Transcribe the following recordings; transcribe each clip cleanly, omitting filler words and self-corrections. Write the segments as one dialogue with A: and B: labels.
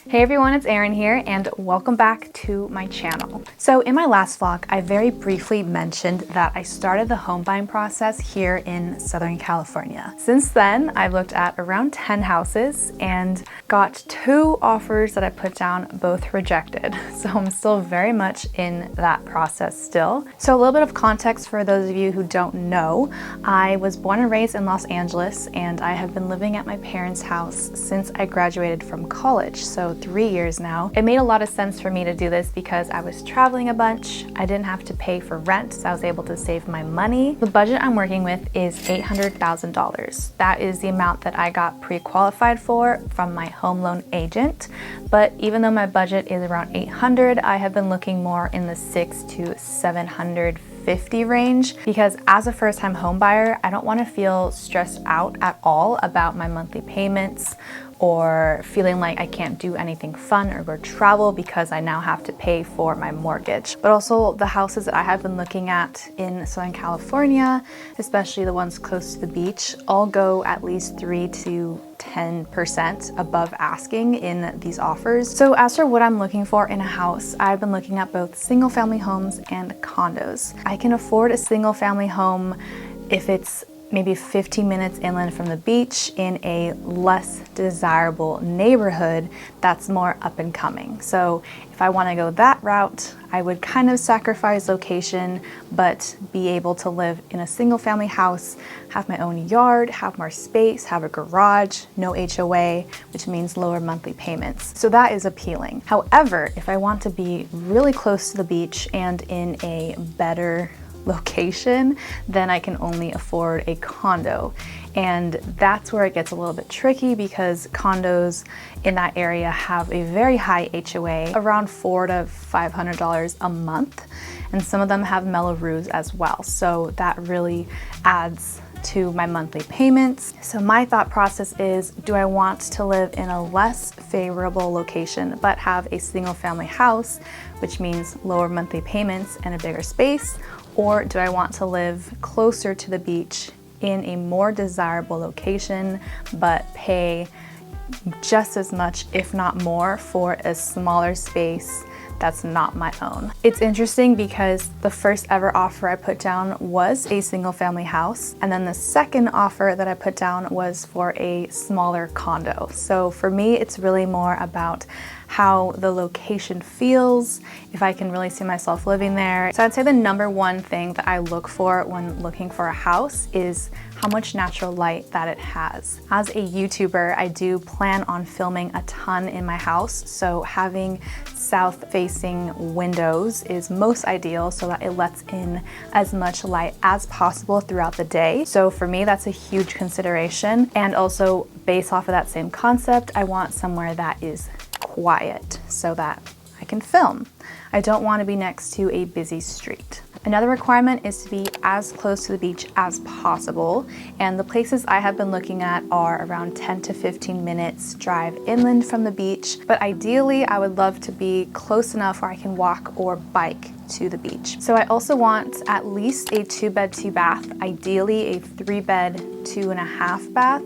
A: Hey everyone, it's Erin here and welcome back to my channel. So in my last vlog, I very briefly mentioned that I started the home buying process here in Southern California. Since then, I've looked at around 10 houses and got 2 offers that I put down, both rejected. So I'm still very much in that process still. So a little bit of context for those of you who don't know, I was born and raised in Los Angeles and I have been living at my parents' house since I graduated from college. So 3 years now. It made a lot of sense for me to do this because I was traveling a bunch. I didn't have to pay for rent, so I was able to save my money. The budget I'm working with is $800,000. That is the amount that I got pre-qualified for from my home loan agent. But even though my budget is around $800,000, I have been looking more in the $600 to $750 range because as a first-time home buyer, I don't want to feel stressed out at all about my monthly payments or feeling like I can't do anything fun or go travel because I now have to pay for my mortgage. But also the houses that I have been looking at in Southern California, especially the ones close to the beach, all go at least 3 to 10% above asking in these offers. So as for what I'm looking for in a house, I've been looking at both single family homes and condos. I can afford a single family home if it's maybe 15 minutes inland from the beach in a less desirable neighborhood that's more up and coming. So if I want to go that route, I would kind of sacrifice location, but be able to live in a single family house, have my own yard, have more space, have a garage, no HOA, which means lower monthly payments. So that is appealing. However, if I want to be really close to the beach and in a better location, then I can only afford a condo. And that's where it gets a little bit tricky because condos in that area have a very high HOA, around $400 to $500 a month. And some of them have mellow roofs as well. So that really adds to my monthly payments. So my thought process is, do I want to live in a less favorable location but have a single family house, which means lower monthly payments and a bigger space? Or do I want to live closer to the beach in a more desirable location but pay just as much, if not more, for a smaller space that's not my own? It's interesting because the first ever offer I put down was a single family house, and then the second offer that I put down was for a smaller condo. So for me, it's really more about how the location feels, if I can really see myself living there. So I'd say the number one thing that I look for when looking for a house is how much natural light that it has. As a YouTuber, I do plan on filming a ton in my house, so having south-facing windows is most ideal so that it lets in as much light as possible throughout the day. So for me, that's a huge consideration. And also, based off of that same concept, I want somewhere that is quiet so that I can film. I don't want to be next to a busy street. Another requirement is to be as close to the beach as possible, and the places I have been looking at are around 10 to 15 minutes drive inland from the beach, but ideally I would love to be close enough where I can walk or bike to the beach. So I also want at least a 2-bed, 2-bath, ideally a 3-bed, 2.5 bath.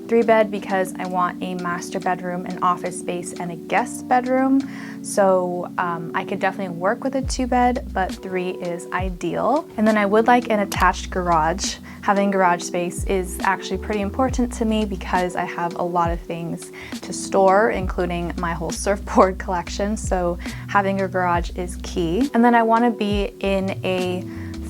A: 3-bed because I want a master bedroom, an office space, and a guest bedroom. So I could definitely work with a 2-bed, but 3 is ideal. And then I would like an attached garage. Having garage space is actually pretty important to me because I have a lot of things to store, including my whole surfboard collection. So having a garage is key. And then I want to be in a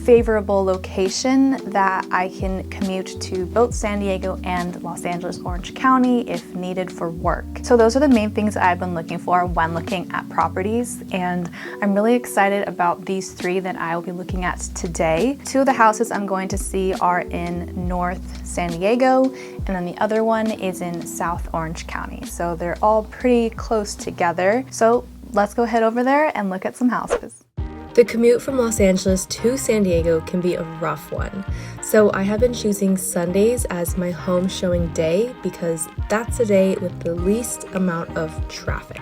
A: favorable location that I can commute to both San Diego and Los Angeles, Orange County if needed for work. So those are the main things that I've been looking for when looking at properties, and I'm really excited about these 3 that I will be looking at today. 2 of the houses I'm going to see are in North San Diego, and then the other one is in South Orange County. So they're all pretty close together. So let's go head over there and look at some houses.
B: The commute from Los Angeles to San Diego can be a rough one, so I have been choosing Sundays as my home showing day because that's a day with the least amount of traffic.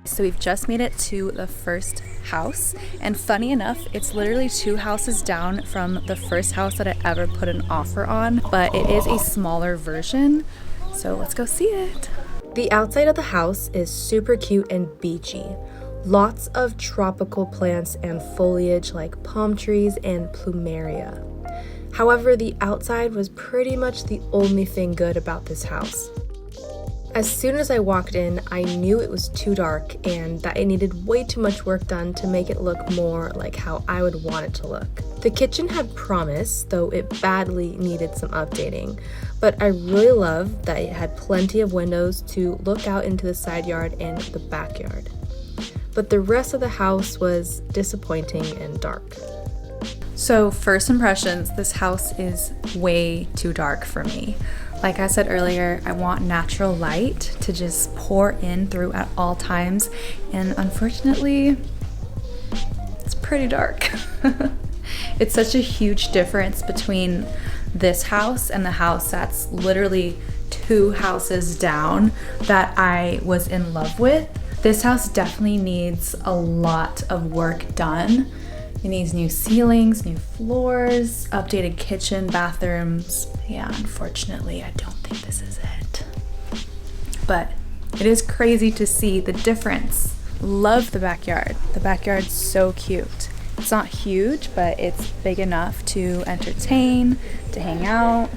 A: So we've just made it to the first house. And funny enough, it's literally 2 houses down from the first house that I ever put an offer on, but it is a smaller version. So let's go see it.
B: The outside of the house is super cute and beachy. Lots of tropical plants and foliage like palm trees and plumeria. However, the outside was pretty much the only thing good about this house. As soon as I walked in, I knew it was too dark and that it needed way too much work done to make it look more like how I would want it to look. The kitchen had promise, though it badly needed some updating, but I really loved that it had plenty of windows to look out into the side yard and the backyard. But the rest of the house was disappointing and dark.
A: So first impressions, this house is way too dark for me. Like I said earlier, I want natural light to just pour in through at all times, and unfortunately, it's pretty dark. It's such a huge difference between this house and the house that's literally 2 houses down that I was in love with. This house definitely needs a lot of work done. It needs new ceilings, new floors, updated kitchen, bathrooms. Yeah, unfortunately, I don't think this is it. But it is crazy to see the difference. Love the backyard. The backyard's so cute. It's not huge, but it's big enough to entertain, to hang out.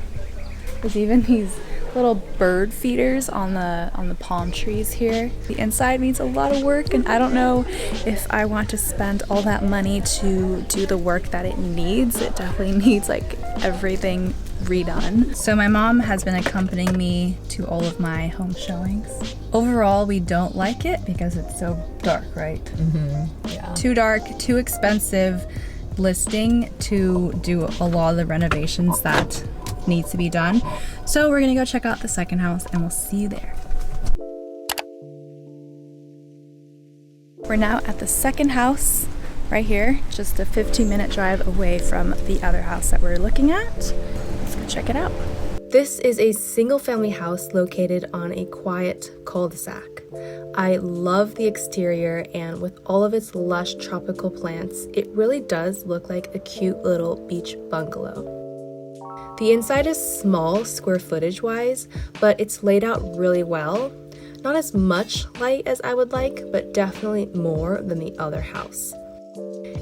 A: There's even these little bird feeders on the palm trees here. The inside needs a lot of work, and I don't know if I want to spend all that money to do the work that it needs. It definitely needs like everything redone. So my mom has been accompanying me to all of my home showings. Overall, we don't like it because it's so dark, right? Yeah. Too dark, too expensive listing to do a lot of the renovations that needs to be done. So we're gonna go check out the second house and we'll see you there. We're now at the second house right here, just a 15-minute drive away from the other house that we're looking at. Let's go check it out.
B: This is a single-family house located on a quiet cul-de-sac. I love the exterior, and with all of its lush tropical plants, it really does look like a cute little beach bungalow. The inside is small square footage wise, but it's laid out really well. Not as much light as I would like, but definitely more than the other house.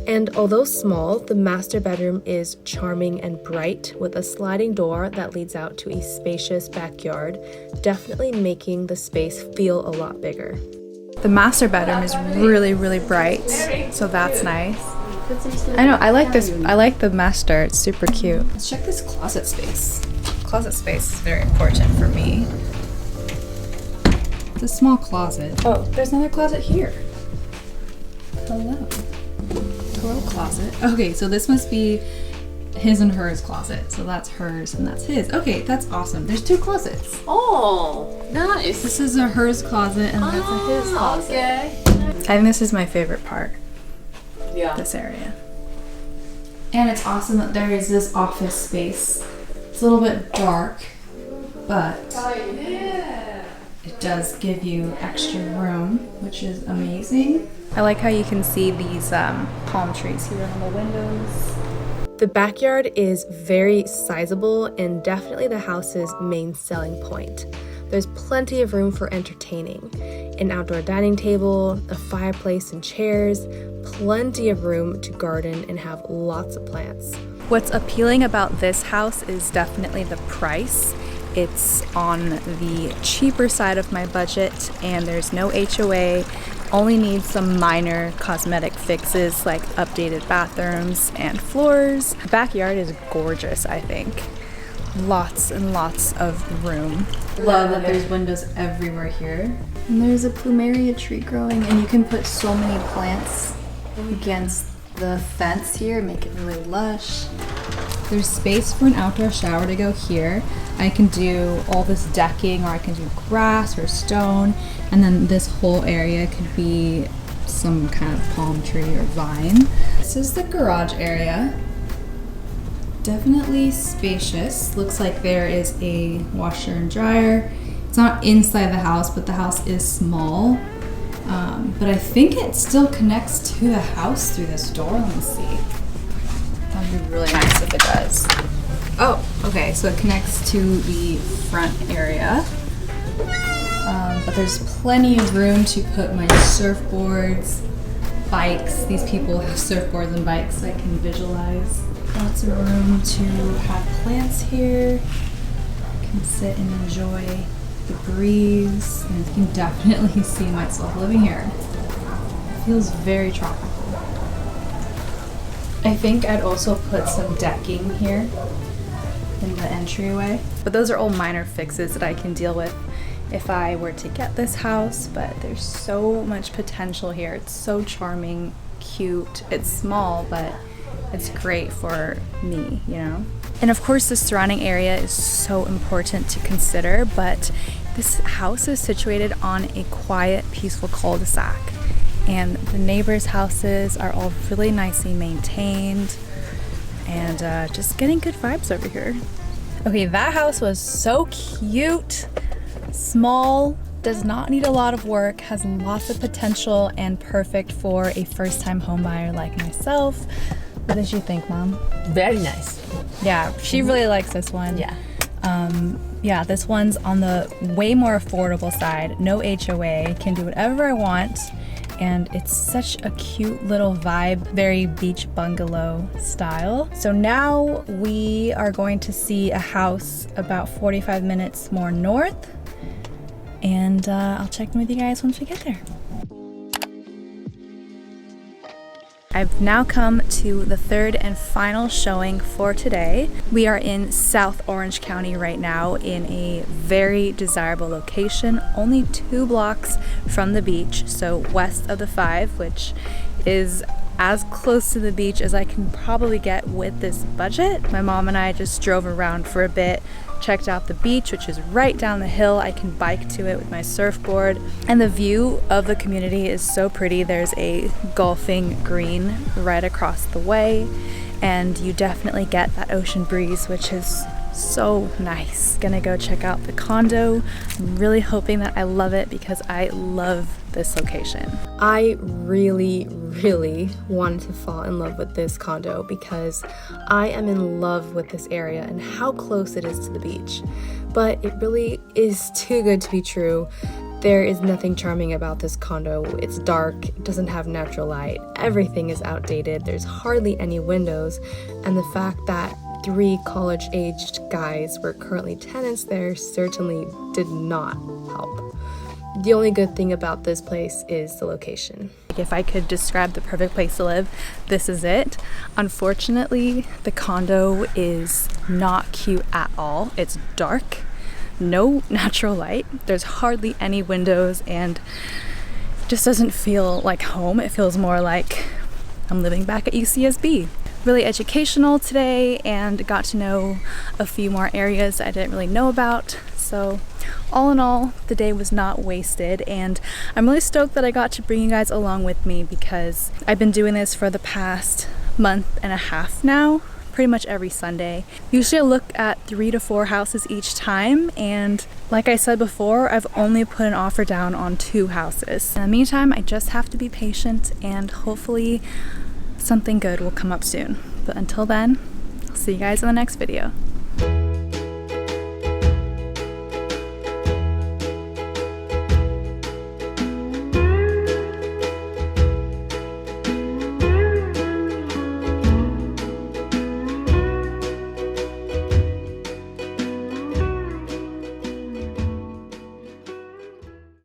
B: And although small, the master bedroom is charming and bright with a sliding door that leads out to a spacious backyard, definitely making the space feel a lot bigger.
A: The master bedroom is really, really bright, so that's nice. I know, I like this. I like the master. It's super cute. Let's check this closet space. Closet space is very important for me. It's a small closet. Oh, there's another closet here. Hello. Hello, closet. Okay, so this must be his and hers closet. So that's hers and that's his. Okay, that's awesome. There's 2 closets.
C: Oh, nice.
A: This is a hers closet and that's a his closet.
C: Okay.
A: I think this is my favorite part.
C: Yeah.
A: This area. And it's awesome that there is this office space. It's a little bit dark, but it does give you extra room, which is amazing. I like how you can see these palm trees here on the windows.
B: The backyard is very sizable and definitely the house's main selling point. There's plenty of room for entertaining. An outdoor dining table, a fireplace and chairs, plenty of room to garden and have lots of plants.
A: What's appealing about this house is definitely the price. It's on the cheaper side of my budget and there's no HOA. Only needs some minor cosmetic fixes like updated bathrooms and floors. The backyard is gorgeous, I think. Lots and lots of room. Love that there's windows everywhere here. And there's a plumeria tree growing and you can put so many plants against the fence here, make it really lush. There's space for an outdoor shower to go here. I can do all this decking, or I can do grass or stone, and then this whole area could be some kind of palm tree or vine. This is the garage area. Definitely spacious. Looks like there is a washer and dryer. It's not inside the house, but the house is small. But I think it still connects to the house through this door. Let me see. That'd be really nice if it does. Oh, okay, so it connects to the front area. But there's plenty of room to put my surfboards, bikes. These people have surfboards and bikes, so I can visualize. Lots of room to have plants here. I can sit and enjoy the breeze, and you can definitely see myself living here. It feels very tropical. I think I'd also put some decking here in the entryway. But those are all minor fixes that I can deal with if I were to get this house, but there's so much potential here. It's so charming, cute. It's small, but it's great for me, you know? And of course, the surrounding area is so important to consider, but this house is situated on a quiet, peaceful cul-de-sac. And the neighbors' houses are all really nicely maintained, and just getting good vibes over here. Okay, that house was so cute. Small, does not need a lot of work, has lots of potential, and perfect for a first-time home buyer like myself. What did you think, Mom?
C: Very nice.
A: Yeah, she really likes this one.
C: Yeah.
A: Yeah, this one's on the way more affordable side. No HOA, can do whatever I want. And it's such a cute little vibe, very beach bungalow style. So now we are going to see a house about 45 minutes more north. And I'll check in with you guys once we get there. I've now come to the third and final showing for today. We are in South Orange County right now in a very desirable location, only 2 blocks from the beach, so west of the 5, which is as close to the beach as I can probably get with this budget. My mom and I just drove around for a bit, checked out the beach, which is right down the hill. I can bike to it with my surfboard, and the view of the community is so pretty. There's a golfing green right across the way, and you definitely get that ocean breeze, which is so nice. Gonna go check out the condo. I'm really hoping that I love it because I love this location.
B: I really wanted to fall in love with this condo because I am in love with this area and how close it is to the beach. But it really is too good to be true. There is nothing charming about this condo. It's dark, it doesn't have natural light, everything is outdated, there's hardly any windows, and the fact that 3 college-aged guys were currently tenants there certainly did not help. The only good thing about this place is the location.
A: If I could describe the perfect place to live, this is it. Unfortunately, the condo is not cute at all. It's dark, no natural light, there's hardly any windows, and it just doesn't feel like home. It feels more like I'm living back at UCSB. Really educational today, and got to know a few more areas I didn't really know about. So all in all, the day was not wasted, and I'm really stoked that I got to bring you guys along with me because I've been doing this for the past month and a half now, pretty much every Sunday. Usually I look at 3 to 4 houses each time, and like I said before, I've only put an offer down on 2 houses. In the meantime, I just have to be patient, and hopefully something good will come up soon. But until then, I'll see you guys in the next video.